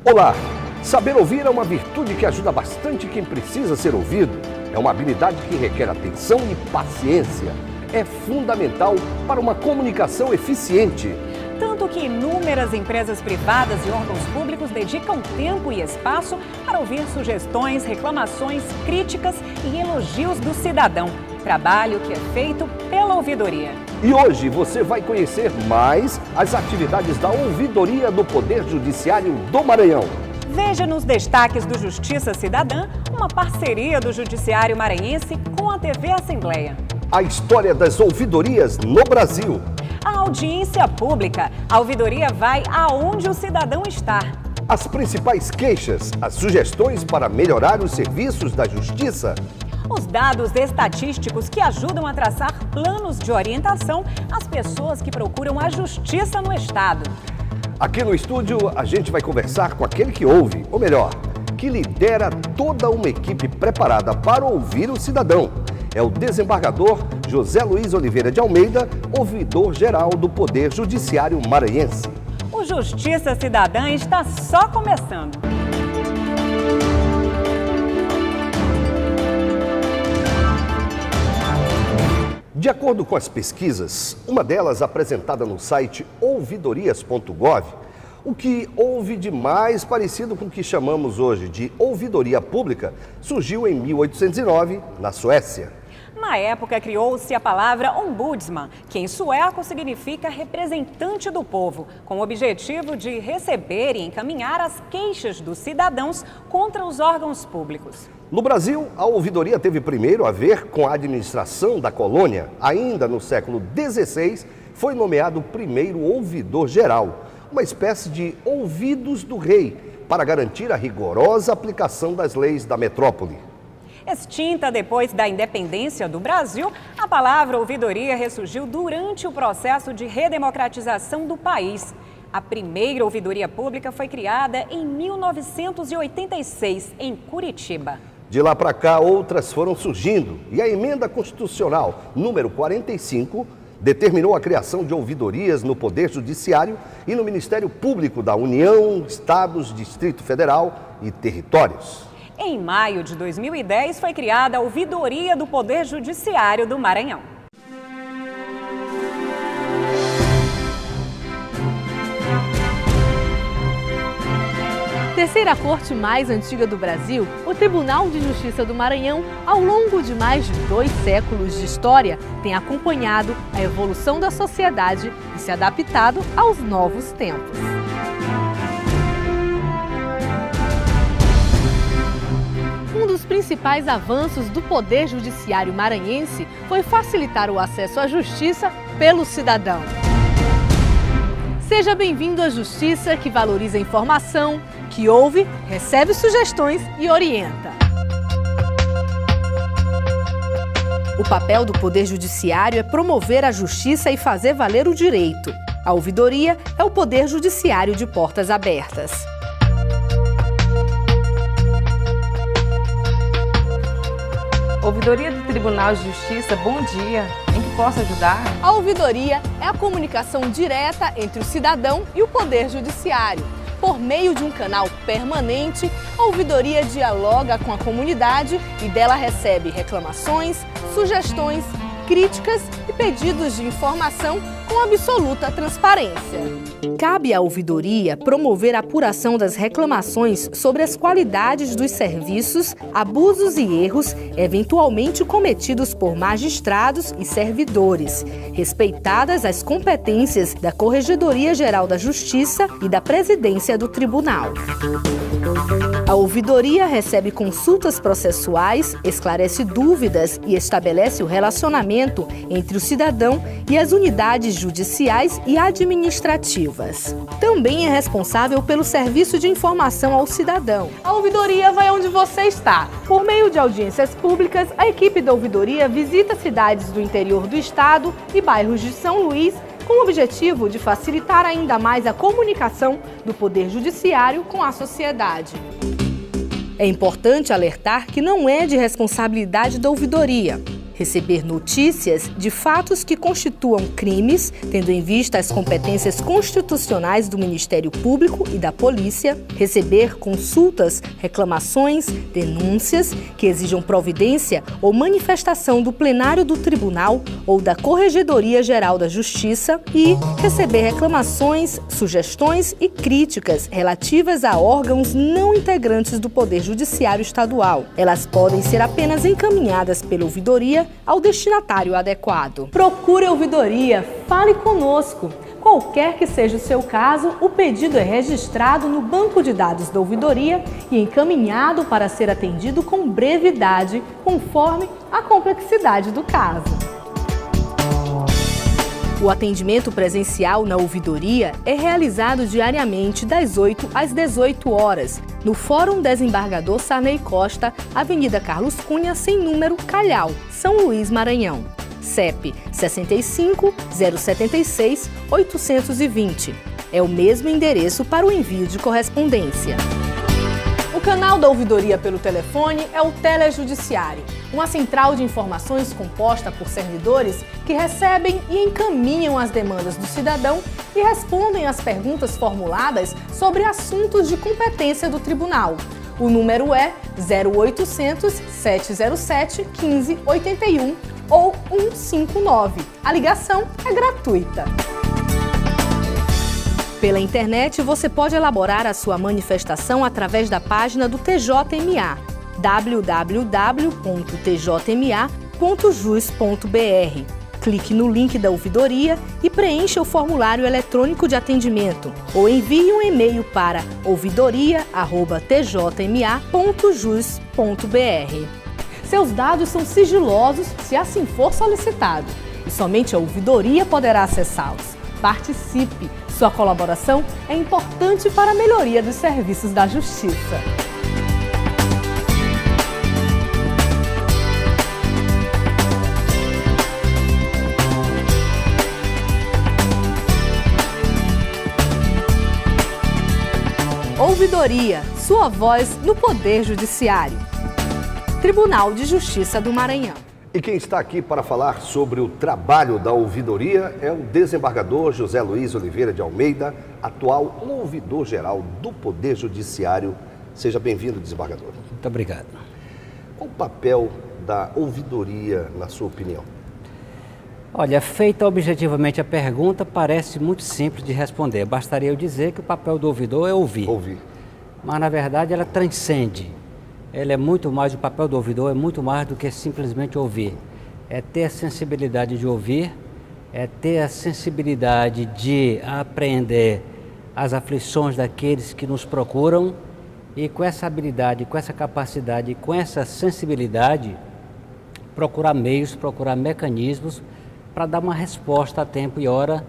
Olá! Saber ouvir é uma virtude que ajuda bastante quem precisa ser ouvido. É uma habilidade que requer atenção e paciência. É fundamental para uma comunicação eficiente. Tanto que inúmeras empresas privadas e órgãos públicos dedicam tempo e espaço para ouvir sugestões, reclamações, críticas e elogios do cidadão. Trabalho que é feito pela ouvidoria. E hoje você vai conhecer mais as atividades da Ouvidoria do Poder Judiciário do Maranhão. Veja nos destaques do Justiça Cidadã, uma parceria do Judiciário Maranhense com a TV Assembleia. A história das ouvidorias no Brasil. A audiência pública. A ouvidoria vai aonde o cidadão está. As principais queixas, as sugestões para melhorar os serviços da Justiça. Os dados estatísticos que ajudam a traçar planos de orientação às pessoas que procuram a justiça no Estado. Aqui no estúdio, a gente vai conversar com aquele que ouve, ou melhor, que lidera toda uma equipe preparada para ouvir o cidadão. É o desembargador José Luiz Oliveira de Almeida, ouvidor-geral do Poder Judiciário Maranhense. O Justiça Cidadã está só começando. De acordo com as pesquisas, uma delas apresentada no site ouvidorias.gov, o que houve de mais parecido com o que chamamos hoje de ouvidoria pública surgiu em 1809, na Suécia. Na época, criou-se a palavra ombudsman, que em sueco significa representante do povo, com o objetivo de receber e encaminhar as queixas dos cidadãos contra os órgãos públicos. No Brasil, a ouvidoria teve primeiro a ver com a administração da colônia. Ainda no século XVI, foi nomeado o primeiro ouvidor-geral, uma espécie de ouvidos do rei, para garantir a rigorosa aplicação das leis da metrópole. Extinta depois da independência do Brasil, a palavra ouvidoria ressurgiu durante o processo de redemocratização do país. A primeira ouvidoria pública foi criada em 1986, em Curitiba. De lá para cá, outras foram surgindo e a emenda constitucional número 45 determinou a criação de ouvidorias no Poder Judiciário e no Ministério Público da União, Estados, Distrito Federal e Territórios. Em maio de 2010, foi criada a Ouvidoria do Poder Judiciário do Maranhão. Terceira corte mais antiga do Brasil, o Tribunal de Justiça do Maranhão, ao longo de mais de 2 séculos de história, tem acompanhado a evolução da sociedade e se adaptado aos novos tempos. Um dos principais avanços do Poder Judiciário maranhense foi facilitar o acesso à justiça pelo cidadão. Seja bem-vindo à Justiça, que valoriza a informação, que ouve, recebe sugestões e orienta. O papel do Poder Judiciário é promover a justiça e fazer valer o direito. A ouvidoria é o Poder Judiciário de portas abertas. Ouvidoria do Tribunal de Justiça, bom dia. Em que posso ajudar? A ouvidoria é a comunicação direta entre o cidadão e o Poder Judiciário. Por meio de um canal permanente, a ouvidoria dialoga com a comunidade e dela recebe reclamações, sugestões, críticas e pedidos de informação com absoluta transparência. Cabe à ouvidoria promover a apuração das reclamações sobre as qualidades dos serviços, abusos e erros eventualmente cometidos por magistrados e servidores, respeitadas as competências da Corregedoria Geral da Justiça e da Presidência do Tribunal. A ouvidoria recebe consultas processuais, esclarece dúvidas e estabelece o relacionamento entre o cidadão e as unidades judiciais e administrativas. Também é responsável pelo serviço de informação ao cidadão. A ouvidoria vai onde você está. Por meio de audiências públicas, a equipe da ouvidoria visita cidades do interior do estado e bairros de São Luís, com o objetivo de facilitar ainda mais a comunicação do Poder Judiciário com a sociedade. É importante alertar que não é de responsabilidade da ouvidoria. receber notícias de fatos que constituam crimes, tendo em vista as competências constitucionais do Ministério Público e da Polícia, receber consultas, reclamações, denúncias que exijam providência ou manifestação do plenário do Tribunal ou da Corregedoria Geral da Justiça e receber reclamações, sugestões e críticas relativas a órgãos não integrantes do Poder Judiciário Estadual. Elas podem ser apenas encaminhadas pela ouvidoria ao destinatário adequado. Procure a ouvidoria, fale conosco. Qualquer que seja o seu caso, o pedido é registrado no banco de dados da ouvidoria e encaminhado para ser atendido com brevidade, conforme a complexidade do caso. O atendimento presencial na ouvidoria é realizado diariamente das 8 às 18 horas, no Fórum Desembargador Sarney Costa, Avenida Carlos Cunha, sem número, Calhau, São Luís, Maranhão. CEP 65 076 820. É o mesmo endereço para o envio de correspondência. O canal da ouvidoria pelo telefone é o Telejudiciário, uma central de informações composta por servidores que recebem e encaminham as demandas do cidadão e respondem às perguntas formuladas sobre assuntos de competência do tribunal. O número é 0800 707 1581 ou 159. A ligação é gratuita. Pela internet, você pode elaborar a sua manifestação através da página do TJMA, www.tjma.jus.br. Clique no link da ouvidoria e preencha o formulário eletrônico de atendimento ou envie um e-mail para ouvidoria@tjma.jus.br. Seus dados são sigilosos se assim for solicitado e somente a ouvidoria poderá acessá-los. Participe! Sua colaboração é importante para a melhoria dos serviços da Justiça. Ouvidoria, sua voz no Poder Judiciário. Tribunal de Justiça do Maranhão. E quem está aqui para falar sobre o trabalho da ouvidoria é o desembargador José Luiz Oliveira de Almeida, atual ouvidor-geral do Poder Judiciário. Seja bem-vindo, desembargador. Muito obrigado. Qual o papel da ouvidoria, na sua opinião? Olha, feita objetivamente a pergunta, parece muito simples de responder. Bastaria eu dizer que o papel do ouvidor é ouvir. Ouvir. Mas, na verdade, ela transcende. Ela é muito mais, o papel do ouvidor é muito mais do que simplesmente ouvir. É ter a sensibilidade de ouvir, é ter a sensibilidade de apreender as aflições daqueles que nos procuram e com essa habilidade, com essa capacidade, com essa sensibilidade, procurar meios, procurar mecanismos para dar uma resposta a tempo e hora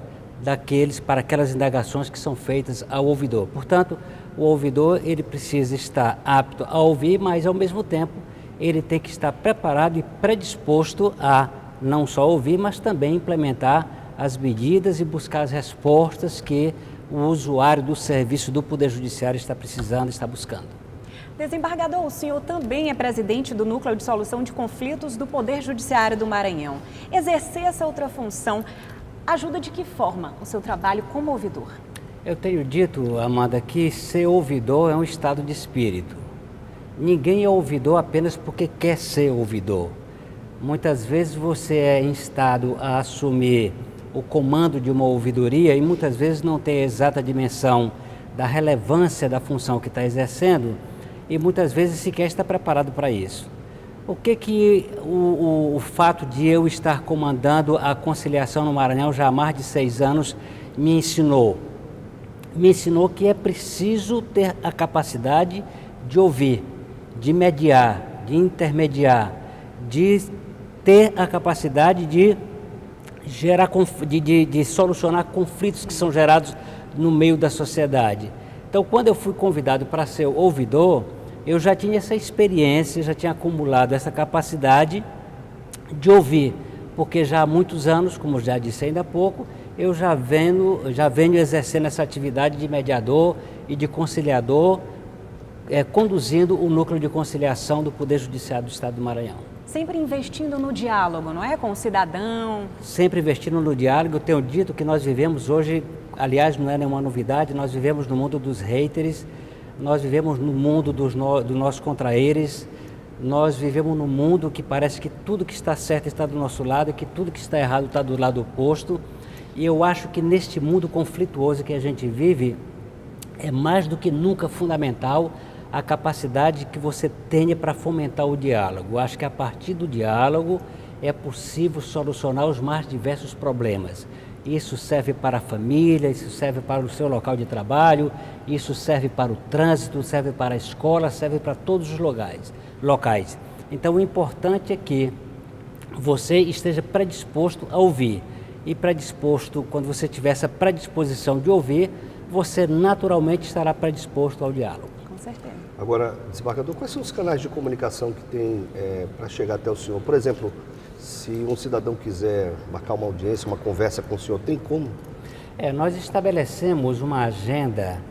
para aquelas indagações que são feitas ao ouvidor. Portanto, o ouvidor ele precisa estar apto a ouvir, mas ao mesmo tempo ele tem que estar preparado e predisposto a não só ouvir, mas também implementar as medidas e buscar as respostas que o usuário do serviço do Poder Judiciário está precisando, está buscando. Desembargador, o senhor também é presidente do Núcleo de Solução de Conflitos do Poder Judiciário do Maranhão. Exercer essa outra função ajuda de que forma o seu trabalho como ouvidor? Eu tenho dito, Amanda, que ser ouvidor é um estado de espírito. Ninguém é ouvidor apenas porque quer ser ouvidor. Muitas vezes você é instado a assumir o comando de uma ouvidoria e muitas vezes não tem a exata dimensão da relevância da função que está exercendo e muitas vezes sequer está preparado para isso. O que o fato de eu estar comandando a conciliação no Maranhão já há mais de 6 anos me ensinou? Me ensinou que é preciso ter a capacidade de ouvir, de mediar, de intermediar, de ter a capacidade de solucionar conflitos que são gerados no meio da sociedade. Então, quando eu fui convidado para ser ouvidor, eu já tinha essa experiência, já tinha acumulado essa capacidade de ouvir, porque já há muitos anos, como já disse ainda há pouco, eu já venho exercendo essa atividade de mediador e de conciliador, conduzindo o Núcleo de Conciliação do Poder Judiciário do Estado do Maranhão. sempre investindo no diálogo, não é? Com o cidadão. Sempre investindo no diálogo. Eu tenho dito que nós vivemos hoje, aliás, não é nenhuma novidade, nós vivemos no mundo dos haters, nós vivemos no mundo dos nossos contraeres, nós vivemos num mundo que parece que tudo que está certo está do nosso lado e que tudo que está errado está do lado oposto. E eu acho que neste mundo conflituoso que a gente vive, é mais do que nunca fundamental a capacidade que você tenha para fomentar o diálogo. Eu acho que a partir do diálogo é possível solucionar os mais diversos problemas. Isso serve para a família, isso serve para o seu local de trabalho, isso serve para o trânsito, serve para a escola, serve para todos os locais. Então o importante é que você esteja predisposto a ouvir. E predisposto, quando você tiver essa predisposição de ouvir, você naturalmente estará predisposto ao diálogo. Com certeza. Agora, desembargador, quais são os canais de comunicação que tem para chegar até o senhor? Por exemplo, se um cidadão quiser marcar uma audiência, uma conversa com o senhor, tem como? Nós estabelecemos uma agenda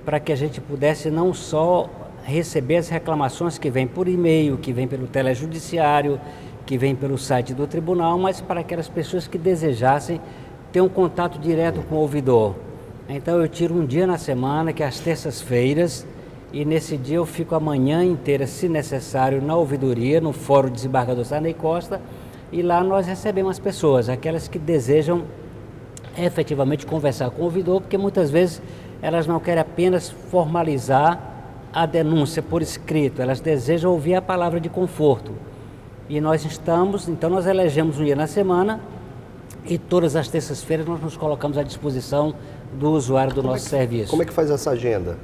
para que a gente pudesse não só receber as reclamações que vêm por e-mail, que vêm pelo telejudiciário, que vêm pelo site do tribunal, mas para aquelas pessoas que desejassem ter um contato direto com o ouvidor. Então eu tiro um dia na semana, que é às terças-feiras, e nesse dia eu fico a manhã inteira, se necessário, na ouvidoria, no Fórum Desembargador Sarney Costa, e lá nós recebemos as pessoas, aquelas que desejam efetivamente conversar com o ouvidor, porque muitas vezes elas não querem apenas formalizar a denúncia por escrito, elas desejam ouvir a palavra de conforto. E nós nós elegemos um dia na semana e todas as terças-feiras nós nos colocamos à disposição do usuário do nosso serviço. Como é que faz essa agenda?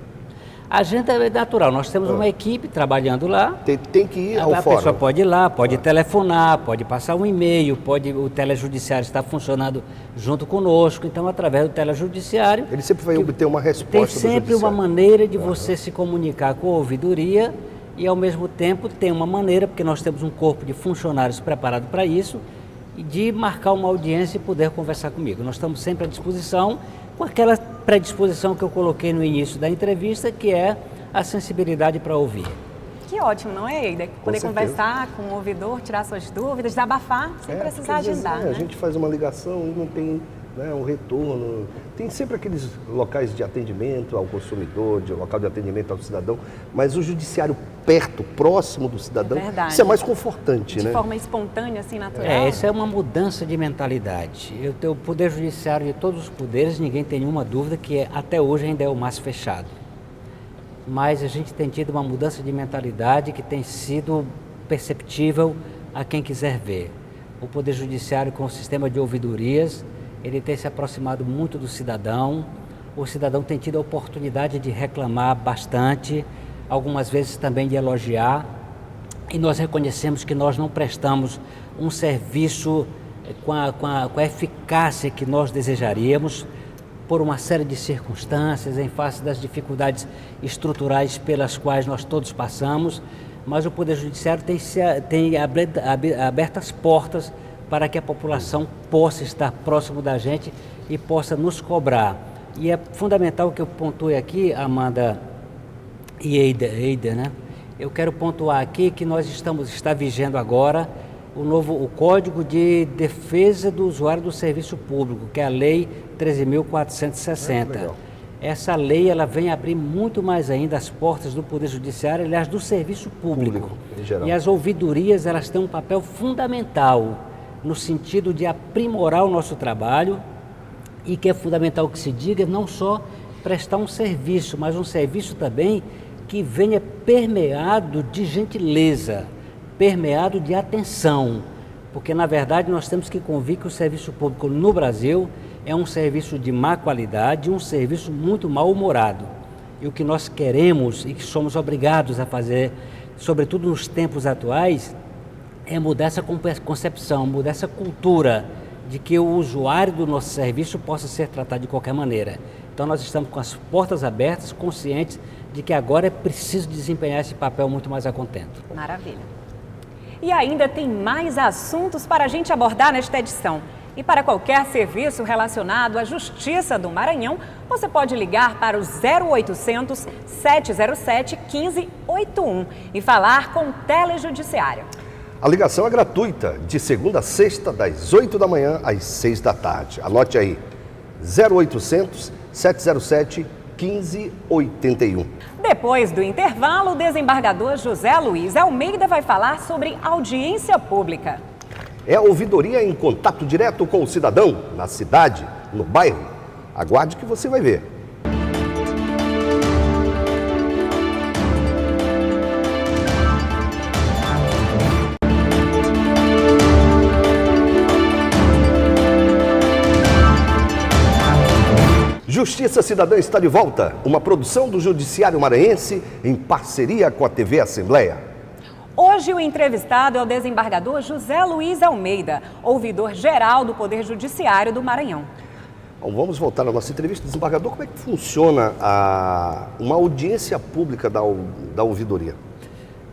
A agenda é natural, nós temos uma equipe trabalhando lá. Tem que ir ao fórum? A pessoa pode ir lá, pode telefonar, pode passar um e-mail, o telejudiciário está funcionando junto conosco, então através do telejudiciário... Ele sempre vai obter uma resposta do judiciário. Tem sempre uma maneira de você se comunicar com a ouvidoria e ao mesmo tempo tem uma maneira, porque nós temos um corpo de funcionários preparado para isso, de marcar uma audiência e poder conversar comigo. Nós estamos sempre à disposição, com aquela predisposição que eu coloquei no início da entrevista, que é a sensibilidade para ouvir. Que ótimo, não é, Eida? Poder conversar com o ouvidor, tirar suas dúvidas, desabafar, sem precisar agendar, né? A gente faz uma ligação e não tem um retorno. Tem sempre aqueles locais de atendimento ao consumidor, local de atendimento ao cidadão, mas o judiciário perto, próximo do cidadão, isso é mais confortante, né? De forma espontânea, assim, natural. Isso é uma mudança de mentalidade. O Poder Judiciário de todos os poderes, ninguém tem nenhuma dúvida que até hoje ainda é o mais fechado. Mas a gente tem tido uma mudança de mentalidade que tem sido perceptível a quem quiser ver. O Poder Judiciário, com o sistema de ouvidorias, ele tem se aproximado muito do cidadão, o cidadão tem tido a oportunidade de reclamar bastante, algumas vezes também de elogiar, e nós reconhecemos que nós não prestamos um serviço com a eficácia que nós desejaríamos, por uma série de circunstâncias, em face das dificuldades estruturais pelas quais nós todos passamos, mas o Poder Judiciário tem aberto as portas para que a população possa estar próximo da gente e possa nos cobrar. E é fundamental que eu pontue aqui, Amanda e Eida, né? Eu quero pontuar aqui que nós está vigendo agora o Código de Defesa do Usuário do Serviço Público, que é a Lei 13.460. Essa lei ela vem abrir muito mais ainda as portas do Poder Judiciário, aliás, do serviço público. Em geral. E as ouvidorias elas têm um papel fundamental no sentido de aprimorar o nosso trabalho e que é fundamental que se diga não só prestar um serviço, mas um serviço também que venha permeado de gentileza, permeado de atenção, porque na verdade nós temos que convir que o serviço público no Brasil é um serviço de má qualidade, um serviço muito mal-humorado. E o que nós queremos e que somos obrigados a fazer, sobretudo nos tempos atuais, é mudar essa concepção, mudar essa cultura de que o usuário do nosso serviço possa ser tratado de qualquer maneira. Então nós estamos com as portas abertas, conscientes de que agora é preciso desempenhar esse papel muito mais a contento. Maravilha. E ainda tem mais assuntos para a gente abordar nesta edição. E para qualquer serviço relacionado à Justiça do Maranhão, você pode ligar para o 0800 707 1581 e falar com o Telejudiciário. A ligação é gratuita, de segunda a sexta, das 8 da manhã às 6 da tarde. Anote aí, 0800 707 1581. Depois do intervalo, o desembargador José Luiz Almeida vai falar sobre audiência pública. É a ouvidoria em contato direto com o cidadão, na cidade, no bairro. Aguarde que você vai ver. Justiça Cidadã está de volta, uma produção do Judiciário Maranhense em parceria com a TV Assembleia. Hoje o entrevistado é o desembargador José Luiz Almeida, ouvidor geral do Poder Judiciário do Maranhão. Bom, vamos voltar à nossa entrevista. Desembargador, como é que funciona uma audiência pública da ouvidoria?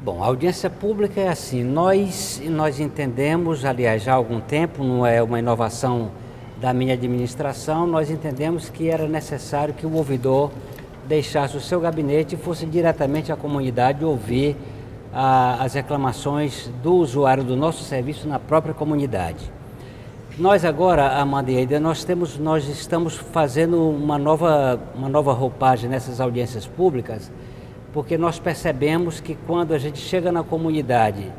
Bom, a audiência pública é assim, nós entendemos, aliás, já há algum tempo, não é uma inovação da minha administração, nós entendemos que era necessário que o ouvidor deixasse o seu gabinete e fosse diretamente à comunidade ouvir as reclamações do usuário do nosso serviço na própria comunidade. Nós agora, Amanda e Aida, nós estamos fazendo uma nova roupagem nessas audiências públicas, porque nós percebemos que quando a gente chega na comunidade,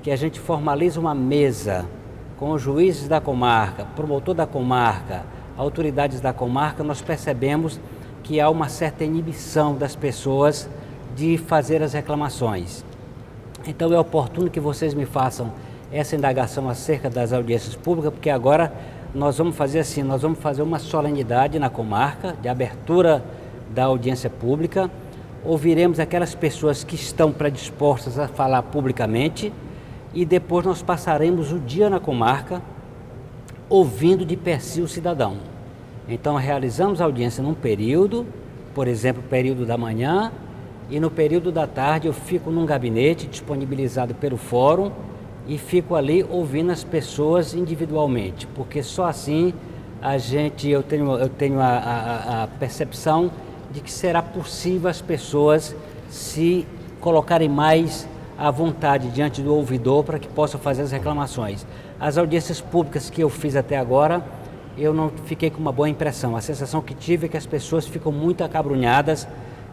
que a gente formaliza uma mesa com os juízes da comarca, promotor da comarca, autoridades da comarca, nós percebemos que há uma certa inibição das pessoas de fazer as reclamações. Então é oportuno que vocês me façam essa indagação acerca das audiências públicas, porque agora nós vamos fazer assim, nós vamos fazer uma solenidade na comarca de abertura da audiência pública, ouviremos aquelas pessoas que estão predispostas a falar publicamente, e depois nós passaremos o dia na comarca ouvindo de per si o cidadão. Então realizamos a audiência num período, por exemplo, período da manhã, e no período da tarde eu fico num gabinete disponibilizado pelo fórum e fico ali ouvindo as pessoas individualmente, porque só assim eu tenho a percepção de que será possível as pessoas se colocarem mais à vontade diante do ouvidor para que possa fazer as reclamações. As audiências públicas que eu fiz até agora, eu não fiquei com uma boa impressão. A sensação que tive é que as pessoas ficam muito acabrunhadas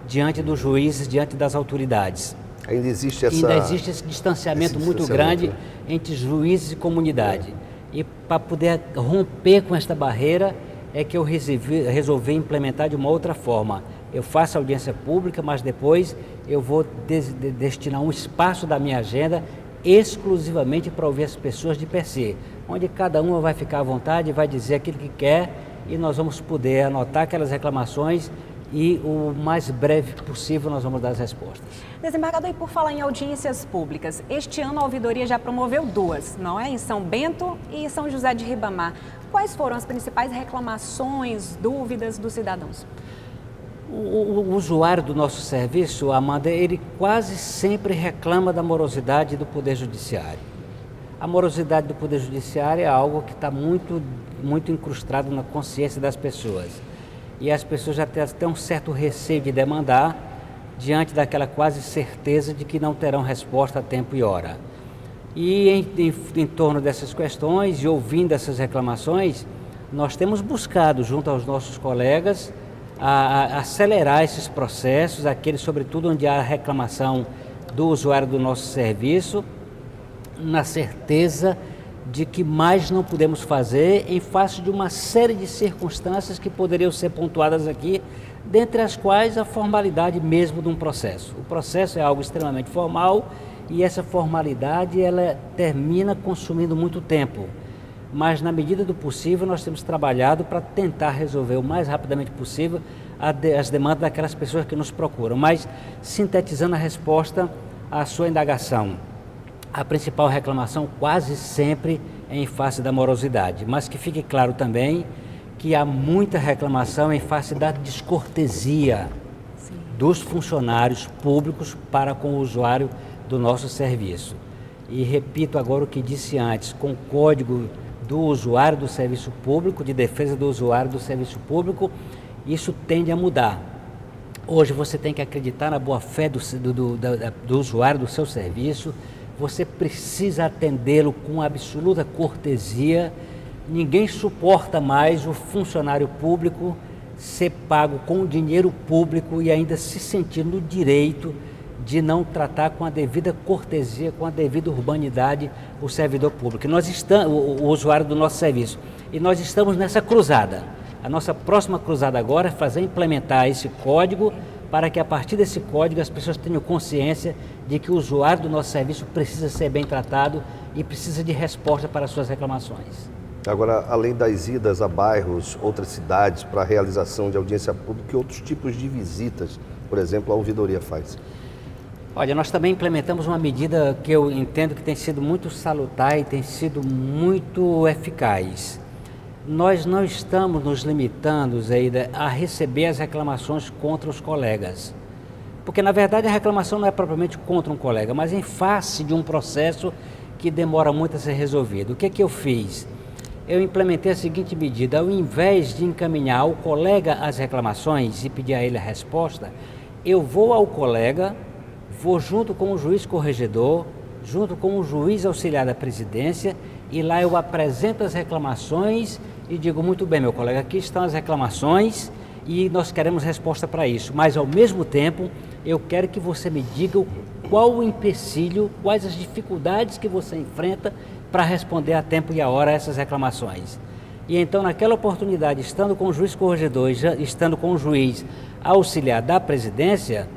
diante dos juízes, diante das autoridades. Ainda existe esse distanciamento muito grande entre juízes e comunidade. E para poder romper com esta barreira é que eu resolvi implementar de uma outra forma. Eu faço audiência pública, mas depois eu vou destinar um espaço da minha agenda exclusivamente para ouvir as pessoas de per si, onde cada uma vai ficar à vontade, vai dizer aquilo que quer e nós vamos poder anotar aquelas reclamações e o mais breve possível nós vamos dar as respostas. Desembargador, e por falar em audiências públicas, este ano a ouvidoria já promoveu duas, não é? Em São Bento e São José de Ribamar. Quais foram as principais reclamações, dúvidas dos cidadãos? O usuário do nosso serviço, Amanda, ele quase sempre reclama da morosidade do Poder Judiciário. A morosidade do Poder Judiciário é algo que está muito incrustado na consciência das pessoas. E as pessoas já têm um certo receio de demandar diante daquela quase certeza de que não terão resposta a tempo e hora. E em torno dessas questões e ouvindo essas reclamações, nós temos buscado, junto aos nossos colegas, a acelerar esses processos, aqueles sobretudo onde há reclamação do usuário do nosso serviço, na certeza de que mais não podemos fazer em face de uma série de circunstâncias que poderiam ser pontuadas aqui, dentre as quais a formalidade mesmo de um processo. O processo é algo extremamente formal e essa formalidade ela termina consumindo muito tempo. Mas na medida do possível nós temos trabalhado para tentar resolver o mais rapidamente possível as demandas daquelas pessoas que nos procuram. Mas sintetizando a resposta à sua indagação, a principal reclamação quase sempre é em face da morosidade, mas que fique claro também que há muita reclamação em face da descortesia dos funcionários públicos para com o usuário do nosso serviço. E repito agora o que disse antes, com o Código do Usuário do Serviço Público, de defesa do usuário do serviço público, isso tende a mudar. Hoje você tem que acreditar na boa-fé do usuário do seu serviço, você precisa atendê-lo com absoluta cortesia. Ninguém suporta mais o funcionário público ser pago com dinheiro público e ainda se sentir no direito de não tratar com a devida cortesia, com a devida urbanidade o servidor público. Nós estamos, o usuário do nosso serviço. E nós estamos nessa cruzada. A nossa próxima cruzada agora é implementar esse código para que a partir desse código as pessoas tenham consciência de que o usuário do nosso serviço precisa ser bem tratado e precisa de resposta para as suas reclamações. Agora, além das idas a bairros, outras cidades para a realização de audiência pública, que outros tipos de visitas, por exemplo, a ouvidoria faz? Olha, nós também implementamos uma medida que eu entendo que tem sido muito salutar e tem sido muito eficaz. Nós não estamos nos limitando, Zeida, a receber as reclamações contra os colegas. Porque, na verdade, a reclamação não é propriamente contra um colega, mas em face de um processo que demora muito a ser resolvido. O que é que eu fiz? Eu implementei a seguinte medida: ao invés de encaminhar ao colega as reclamações e pedir a ele a resposta, eu vou ao colega, vou junto com o juiz corregedor, junto com o juiz auxiliar da presidência, e lá eu apresento as reclamações e digo: muito bem, meu colega, aqui estão as reclamações e nós queremos resposta para isso, mas ao mesmo tempo eu quero que você me diga qual o empecilho, quais as dificuldades que você enfrenta para responder a tempo e a hora a essas reclamações. E então, naquela oportunidade, estando com o juiz corregedor, estando com o juiz auxiliar da presidência,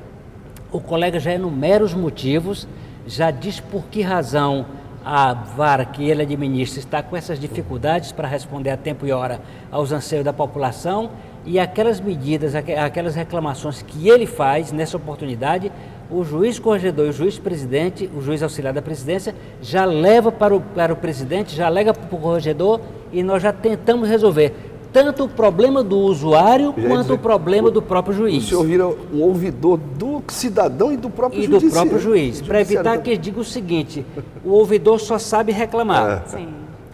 o colega já enumera os motivos, já diz por que razão a vara que ele administra está com essas dificuldades para responder a tempo e hora aos anseios da população, e aquelas medidas, aquelas reclamações que ele faz nessa oportunidade, o juiz corregedor e o juiz presidente, o juiz auxiliar da presidência, já leva para o presidente, já alega para o corregedor, e nós já tentamos resolver tanto o problema do usuário quanto o problema do próprio juiz. O senhor vira um ouvidor do cidadão e do próprio juiz. E do próprio juiz, para evitar que ele diga o seguinte: o ouvidor só sabe reclamar. Sim.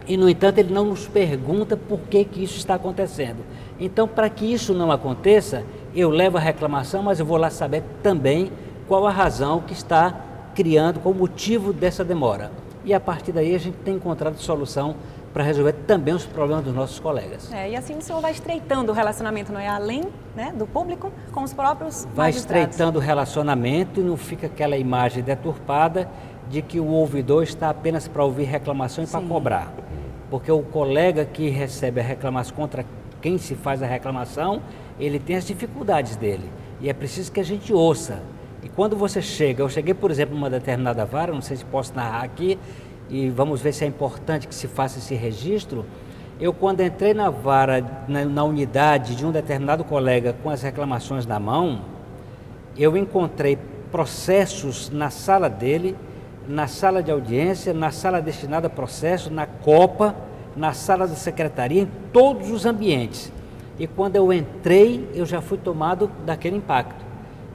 E, no entanto, ele não nos pergunta por que isso está acontecendo. Então, para que isso não aconteça, eu levo a reclamação, mas eu vou lá saber também qual a razão que está criando, qual o motivo dessa demora. E, a partir daí, a gente tem encontrado solução para resolver também os problemas dos nossos colegas. E assim o senhor vai estreitando o relacionamento, não é? Além, né, do público, com os próprios vai magistrados. Estreitando o relacionamento e não fica aquela imagem deturpada de que o ouvidor está apenas para ouvir reclamação e para cobrar. Porque o colega que recebe a reclamação contra quem se faz a reclamação, ele tem as dificuldades dele. E é preciso que a gente ouça. E quando você chega, eu cheguei, por exemplo, numa determinada vara, não sei se posso narrar aqui, e vamos ver se é importante que se faça esse registro. Eu, quando entrei na vara, na unidade de um determinado colega com as reclamações na mão, eu encontrei processos na sala dele, na sala de audiência, na sala destinada a processo, na copa, na sala da secretaria, em todos os ambientes. E quando eu entrei, eu já fui tomado daquele impacto.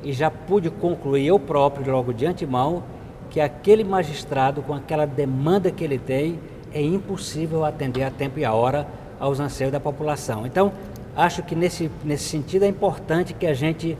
E já pude concluir eu próprio, logo de antemão, que aquele magistrado, com aquela demanda que ele tem, é impossível atender a tempo e a hora aos anseios da população. Então, acho que nesse sentido é importante que a gente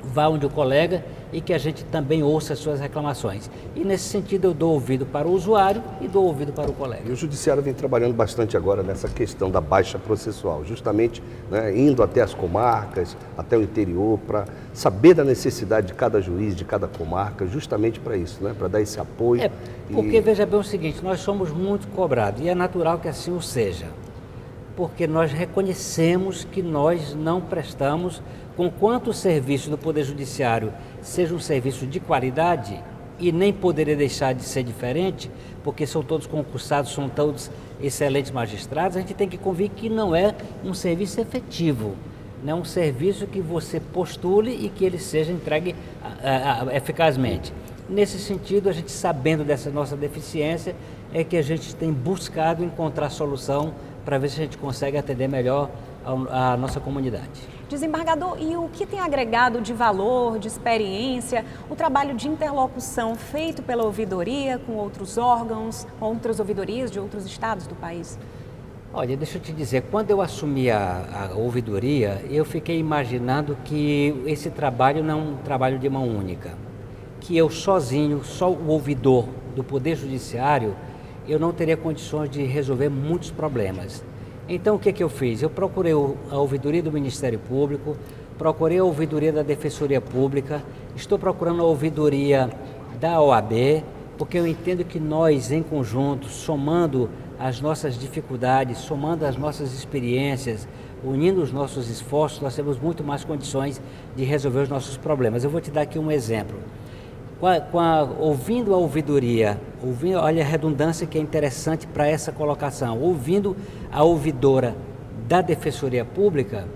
vá onde o colega e que a gente também ouça as suas reclamações. E nesse sentido eu dou ouvido para o usuário e dou ouvido para o colega. E o Judiciário vem trabalhando bastante agora nessa questão da baixa processual, justamente, né, indo até as comarcas, até o interior, para saber da necessidade de cada juiz, de cada comarca, justamente para isso, né, para dar esse apoio. Porque veja bem o seguinte, nós somos muito cobrados e é natural que assim o seja. Porque nós reconhecemos que nós não prestamos, conquanto o serviço do Poder Judiciário seja um serviço de qualidade, e nem poderia deixar de ser diferente, porque são todos concursados, são todos excelentes magistrados, a gente tem que convir que não é um serviço efetivo, não é um serviço que você postule e que ele seja entregue eficazmente. Nesse sentido, a gente, sabendo dessa nossa deficiência, é que a gente tem buscado encontrar solução para ver se a gente consegue atender melhor a nossa comunidade. Desembargador, e o que tem agregado de valor, de experiência, o trabalho de interlocução feito pela ouvidoria com outros órgãos, com outras ouvidorias de outros estados do país? Olha, deixa eu te dizer, quando eu assumi a ouvidoria, eu fiquei imaginando que esse trabalho não é um trabalho de mão única. que eu sozinho, só o ouvidor do Poder Judiciário, eu não teria condições de resolver muitos problemas. Então, o que eu fiz? Eu procurei a ouvidoria do Ministério Público, procurei a ouvidoria da Defensoria Pública, estou procurando a ouvidoria da OAB, porque eu entendo que nós, em conjunto, somando as nossas dificuldades, somando as nossas experiências, unindo os nossos esforços, nós temos muito mais condições de resolver os nossos problemas. Eu vou te dar aqui um exemplo. Ouvindo a ouvidoria, olha a redundância que é interessante para essa colocação, ouvindo a ouvidora da Defensoria Pública,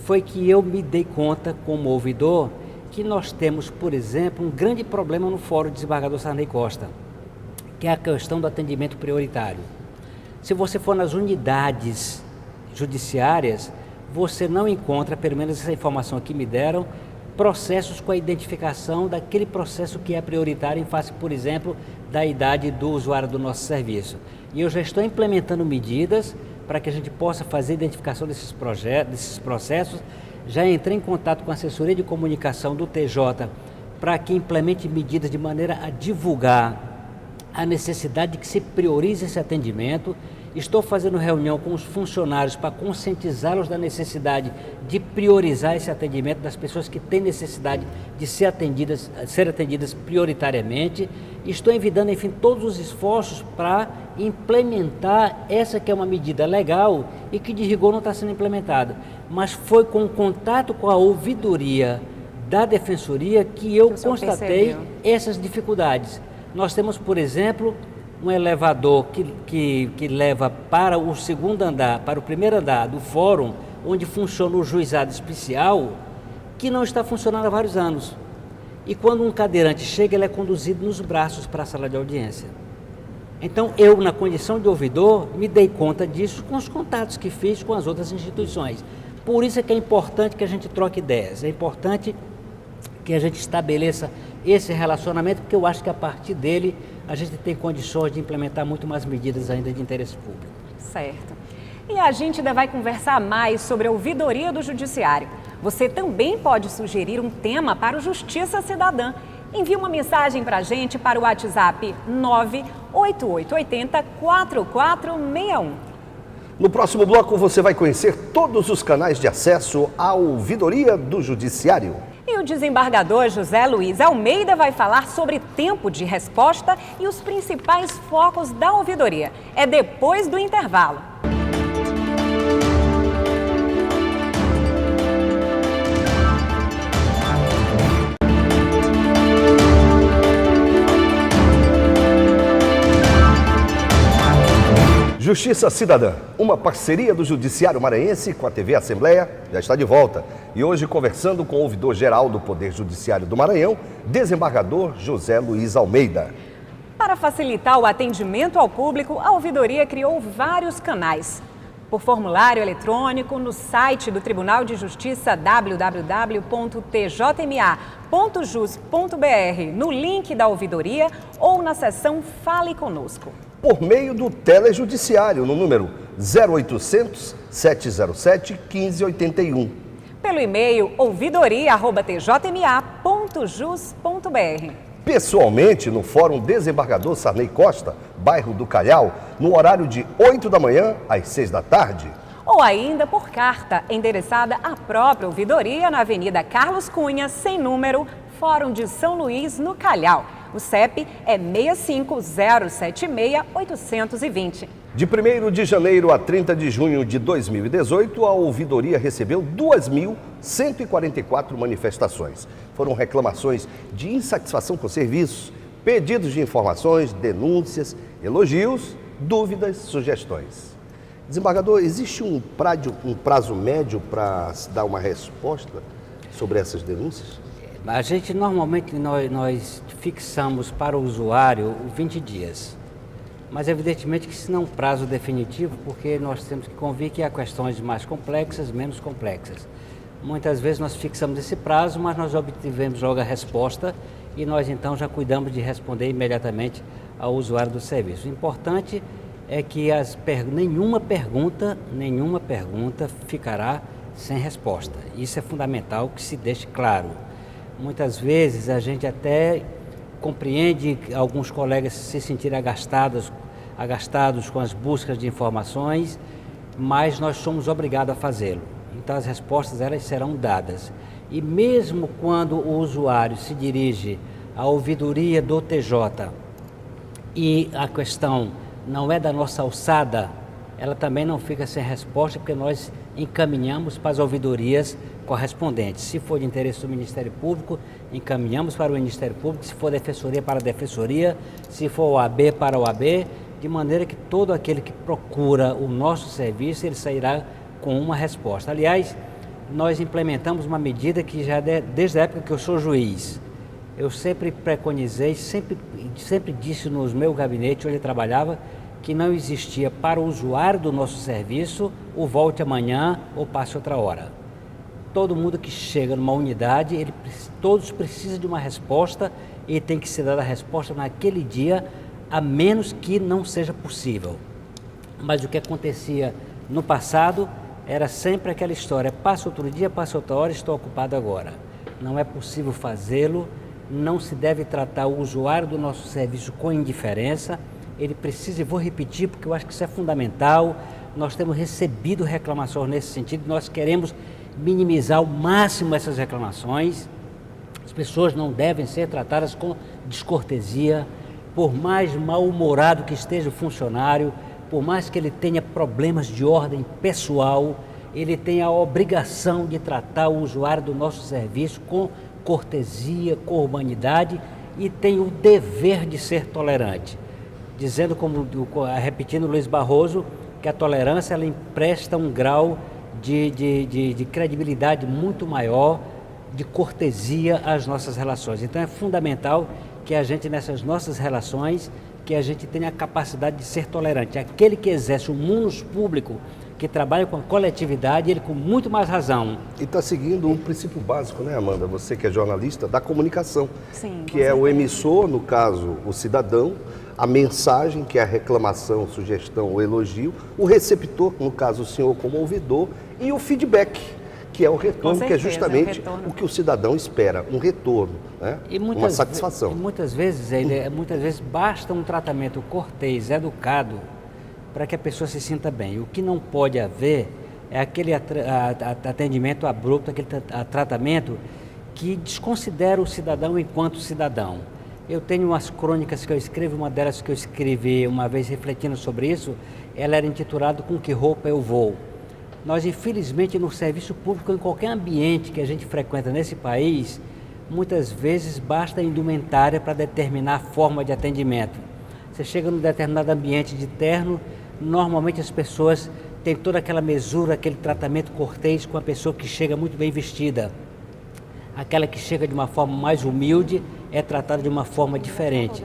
foi que eu me dei conta, como ouvidor, que nós temos, por exemplo, um grande problema no Fórum Desembargador Sarney Costa, que é a questão do atendimento prioritário. Se você for nas unidades judiciárias, você não encontra, pelo menos essa informação que me deram, processos com a identificação daquele processo que é prioritário em face, por exemplo, da idade do usuário do nosso serviço. E eu já estou implementando medidas para que a gente possa fazer a identificação desses processos. Já entrei em contato com a assessoria de comunicação do TJ para que implemente medidas de maneira a divulgar a necessidade de que se priorize esse atendimento. Estou fazendo reunião com os funcionários para conscientizá-los da necessidade de priorizar esse atendimento das pessoas que têm necessidade de ser atendidas prioritariamente. Estou envidando, enfim, todos os esforços para implementar essa que é uma medida legal e que de rigor não está sendo implementada. Mas foi com o contato com a ouvidoria da Defensoria que eu constatei essas dificuldades. Nós temos, por exemplo, um elevador que leva para o segundo andar, para o primeiro andar do fórum, onde funciona o juizado especial, que não está funcionando há vários anos. E quando um cadeirante chega, ele é conduzido nos braços para a sala de audiência. Então, eu, na condição de ouvidor, me dei conta disso com os contatos que fiz com as outras instituições. Por isso é que é importante que a gente troque ideias, é importante que a gente estabeleça esse relacionamento, porque eu acho que a partir dele a gente tem condições de implementar muito mais medidas ainda de interesse público. Certo. E a gente ainda vai conversar mais sobre a ouvidoria do Judiciário. Você também pode sugerir um tema para o Justiça Cidadã. Envie uma mensagem para a gente para o WhatsApp 98880-4461. No próximo bloco você vai conhecer todos os canais de acesso à ouvidoria do Judiciário. E o desembargador José Luiz Almeida vai falar sobre tempo de resposta e os principais focos da ouvidoria. É depois do intervalo. Justiça Cidadã, uma parceria do Judiciário Maranhense com a TV Assembleia, já está de volta. E hoje conversando com o ouvidor-geral do Poder Judiciário do Maranhão, desembargador José Luiz Almeida. Para facilitar o atendimento ao público, a ouvidoria criou vários canais. Por formulário eletrônico, no site do Tribunal de Justiça www.tjma.jus.br, no link da ouvidoria ou na seção Fale Conosco. Por meio do telejudiciário, no número 0800 707 1581. Pelo e-mail ouvidoria@tjma.jus.br. Pessoalmente, no Fórum Desembargador Sarney Costa, bairro do Calhau, no horário de 8 da manhã às 6 da tarde. Ou ainda por carta, endereçada à própria ouvidoria na Avenida Carlos Cunha, sem número, Fórum de São Luís, no Calhau. O CEP é 65076-820. De 1º de janeiro a 30 de junho de 2018, a ouvidoria recebeu 2.144 manifestações. Foram reclamações de insatisfação com serviços, pedidos de informações, denúncias, elogios, dúvidas, sugestões. Desembargador, existe um prazo médio para se dar uma resposta sobre essas denúncias? A gente normalmente nós fixamos para o usuário 20 dias, mas evidentemente que isso não é um prazo definitivo, porque nós temos que convir que há questões mais complexas, menos complexas. Muitas vezes nós fixamos esse prazo, mas nós obtivemos logo a resposta e nós então já cuidamos de responder imediatamente ao usuário do serviço. O importante é que nenhuma pergunta ficará sem resposta. Isso é fundamental que se deixe claro. Muitas vezes a gente até compreende alguns colegas se sentirem agastados com as buscas de informações, mas nós somos obrigados a fazê-lo. Então as respostas elas serão dadas. E mesmo quando o usuário se dirige à ouvidoria do TJ e a questão não é da nossa alçada, ela também não fica sem resposta, porque nós encaminhamos para as ouvidorias correspondentes. Se for de interesse do Ministério Público, encaminhamos para o Ministério Público, se for defensoria, para a defensoria, se for OAB, para a OAB, de maneira que todo aquele que procura o nosso serviço, ele sairá com uma resposta. Aliás, nós implementamos uma medida que já desde a época que eu sou juiz, eu sempre preconizei, sempre disse no meu gabinete onde eu trabalhava, que não existia para o usuário do nosso serviço o volte amanhã ou passe outra hora. Todo mundo que chega numa unidade, todos precisam de uma resposta e tem que ser dada a resposta naquele dia, a menos que não seja possível. Mas o que acontecia no passado era sempre aquela história, passa outro dia, passa outra hora, estou ocupado agora. Não é possível fazê-lo, não se deve tratar o usuário do nosso serviço com indiferença. Ele precisa, e vou repetir porque eu acho que isso é fundamental, nós temos recebido reclamações nesse sentido, nós queremos minimizar ao máximo essas reclamações. As pessoas não devem ser tratadas com descortesia, por mais mal-humorado que esteja o funcionário, por mais que ele tenha problemas de ordem pessoal, ele tem a obrigação de tratar o usuário do nosso serviço com cortesia, com humanidade e tem o dever de ser tolerante. Dizendo, repetindo Luiz Barroso, que a tolerância ela empresta um grau de credibilidade muito maior, de cortesia às nossas relações. Então é fundamental que a gente, nessas nossas relações, que a gente tenha a capacidade de ser tolerante. Aquele que exerce o munus público, que trabalha com a coletividade, ele com muito mais razão. E está seguindo um princípio básico, né, Amanda? Você que é jornalista, da comunicação. Sim, que é o emissor, no caso, o cidadão, a mensagem, que é a reclamação, sugestão ou elogio, o receptor, no caso o senhor como ouvidor, e o feedback, que é o retorno, certeza, que é justamente o o que o cidadão espera, um retorno, né? Uma satisfação. Muitas vezes basta um tratamento cortês, educado, para que a pessoa se sinta bem. O que não pode haver é aquele atendimento abrupto, aquele tratamento que desconsidera o cidadão enquanto cidadão. Eu tenho umas crônicas que eu escrevo, uma delas que eu escrevi uma vez refletindo sobre isso, ela era intitulada Com Que Roupa Eu Vou? Nós, infelizmente, no serviço público, em qualquer ambiente que a gente frequenta nesse país, muitas vezes basta a indumentária para determinar a forma de atendimento. Você chega num determinado ambiente de terno, normalmente as pessoas têm toda aquela mesura, aquele tratamento cortês com a pessoa que chega muito bem vestida. Aquela que chega de uma forma mais humilde é tratada de uma forma diferente.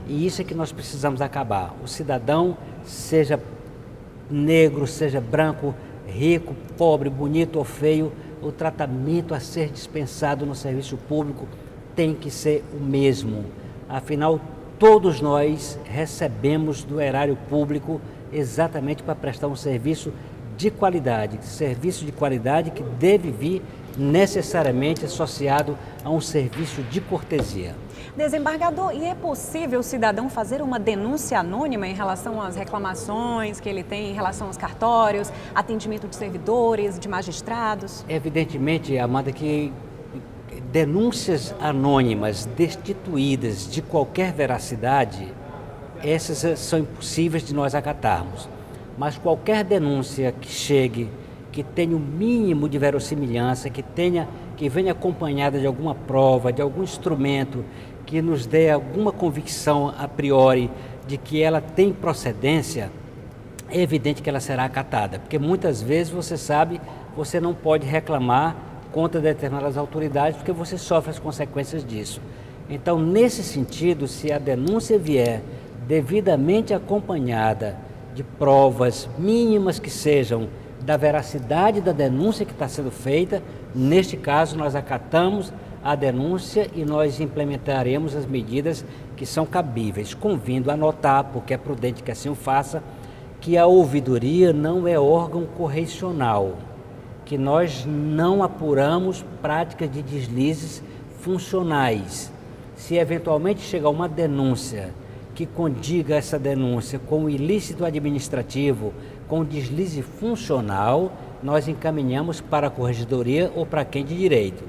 E isso é que nós precisamos acabar. O cidadão, seja negro, seja branco, rico, pobre, bonito ou feio, o tratamento a ser dispensado no serviço público tem que ser o mesmo. Afinal, todos nós recebemos do erário público exatamente para prestar um serviço de qualidade que deve vir necessariamente associado a um serviço de cortesia. Desembargador, e é possível o cidadão fazer uma denúncia anônima em relação às reclamações que ele tem em relação aos cartórios, atendimento de servidores, de magistrados? Evidentemente, Amanda, que denúncias anônimas destituídas de qualquer veracidade, essas são impossíveis de nós acatarmos. Mas qualquer denúncia que chegue, que tenha o mínimo de verossimilhança, que venha acompanhada de alguma prova, de algum instrumento que nos dê alguma convicção a priori de que ela tem procedência, é evidente que ela será acatada, porque muitas vezes você sabe, você não pode reclamar contra determinadas autoridades porque você sofre as consequências disso. Então, nesse sentido, se a denúncia vier devidamente acompanhada de provas mínimas que sejam da veracidade da denúncia que está sendo feita, neste caso nós acatamos a denúncia e nós implementaremos as medidas que são cabíveis, convindo a notar, porque é prudente que assim o faça, que a ouvidoria não é órgão correicional, que nós não apuramos práticas de deslizes funcionais. Se eventualmente chegar uma denúncia que condiga essa denúncia com o ilícito administrativo, com deslize funcional, nós encaminhamos para a corregedoria ou para quem de direito.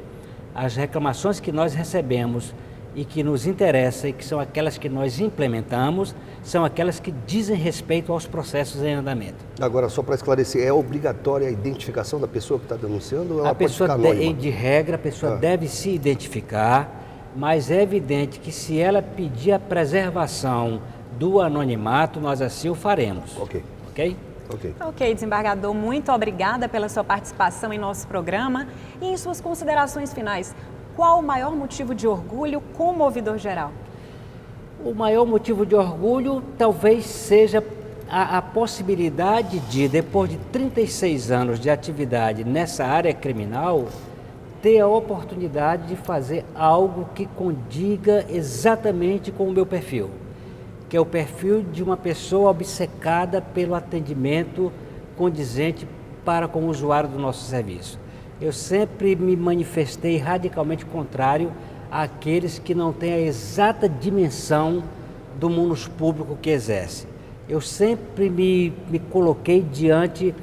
As reclamações que nós recebemos e que nos interessam e que são aquelas que nós implementamos, são aquelas que dizem respeito aos processos em andamento. Agora, só para esclarecer, é obrigatória a identificação da pessoa que está denunciando ou ela A pessoa, pode ficar anônima? de regra, a pessoa deve se identificar, mas é evidente que se ela pedir a preservação do anonimato, nós assim o faremos. Ok. Ok? Ok. Ok, desembargador, muito obrigada pela sua participação em nosso programa. E em suas considerações finais, qual o maior motivo de orgulho como ouvidor geral? O maior motivo de orgulho talvez seja a possibilidade de, depois de 36 anos de atividade nessa área criminal, ter a oportunidade de fazer algo que condiga exatamente com o meu perfil, que é o perfil de uma pessoa obcecada pelo atendimento condizente para com o usuário do nosso serviço. Eu sempre me manifestei radicalmente contrário àqueles que não têm a exata dimensão do munus público que exerce. Eu sempre me coloquei diante,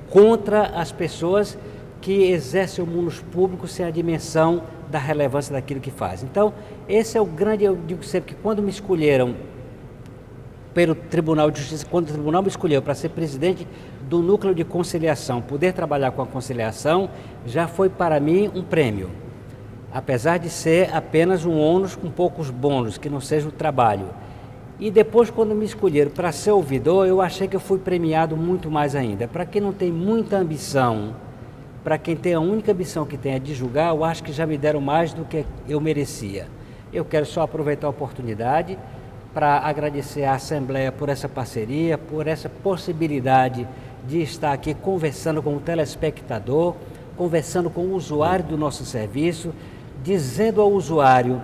contra as pessoas que exercem o munus público sem a dimensão da relevância daquilo que faz. Então, esse é o grande, eu digo sempre que quando me escolheram pelo Tribunal de Justiça, quando o Tribunal me escolheu para ser presidente do Núcleo de Conciliação, poder trabalhar com a conciliação, já foi para mim um prêmio. Apesar de ser apenas um ônus com poucos bônus, que não seja o trabalho. E depois, quando me escolheram para ser ouvidor, eu achei que eu fui premiado muito mais ainda. Para quem não tem muita ambição, para quem tem a única ambição que tem é de julgar, eu acho que já me deram mais do que eu merecia. Eu quero só aproveitar a oportunidade para agradecer à Assembleia por essa parceria, por essa possibilidade de estar aqui conversando com o telespectador, conversando com o usuário do nosso serviço, dizendo ao usuário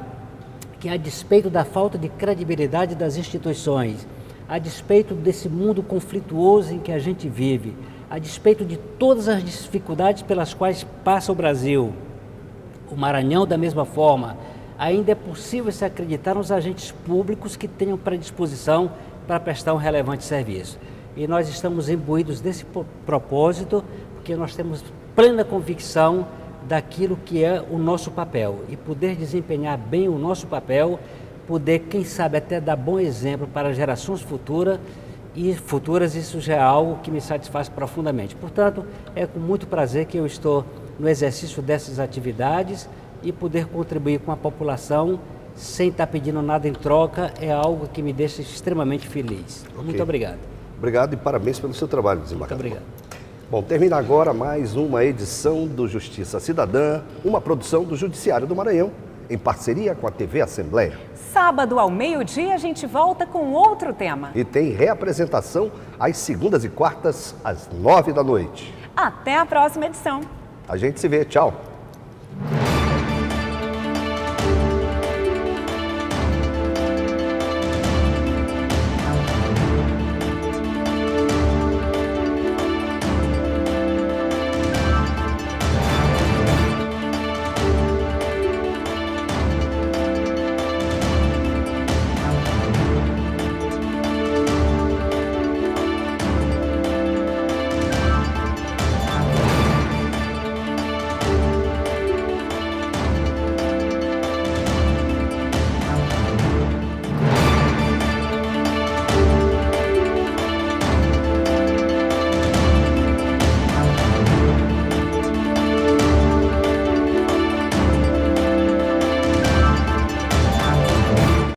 que, a despeito da falta de credibilidade das instituições, a despeito desse mundo conflituoso em que a gente vive, a despeito de todas as dificuldades pelas quais passa o Brasil, o Maranhão da mesma forma, ainda é possível se acreditar nos agentes públicos que tenham predisposição para prestar um relevante serviço. E nós estamos imbuídos desse propósito, porque nós temos plena convicção daquilo que é o nosso papel. E poder desempenhar bem o nosso papel, poder, quem sabe, até dar bom exemplo para gerações futuras, isso já é algo que me satisfaz profundamente. Portanto, é com muito prazer que eu estou no exercício dessas atividades, e poder contribuir com a população sem estar pedindo nada em troca é algo que me deixa extremamente feliz. Okay. Muito obrigado. Obrigado e parabéns pelo seu trabalho, desembargador. Muito obrigado. Bom, termina agora mais uma edição do Justiça Cidadã, uma produção do Judiciário do Maranhão, em parceria com a TV Assembleia. Sábado ao meio-dia a gente volta com outro tema. E tem reapresentação às segundas e quartas, às 9 da noite. Até a próxima edição. A gente se vê, tchau.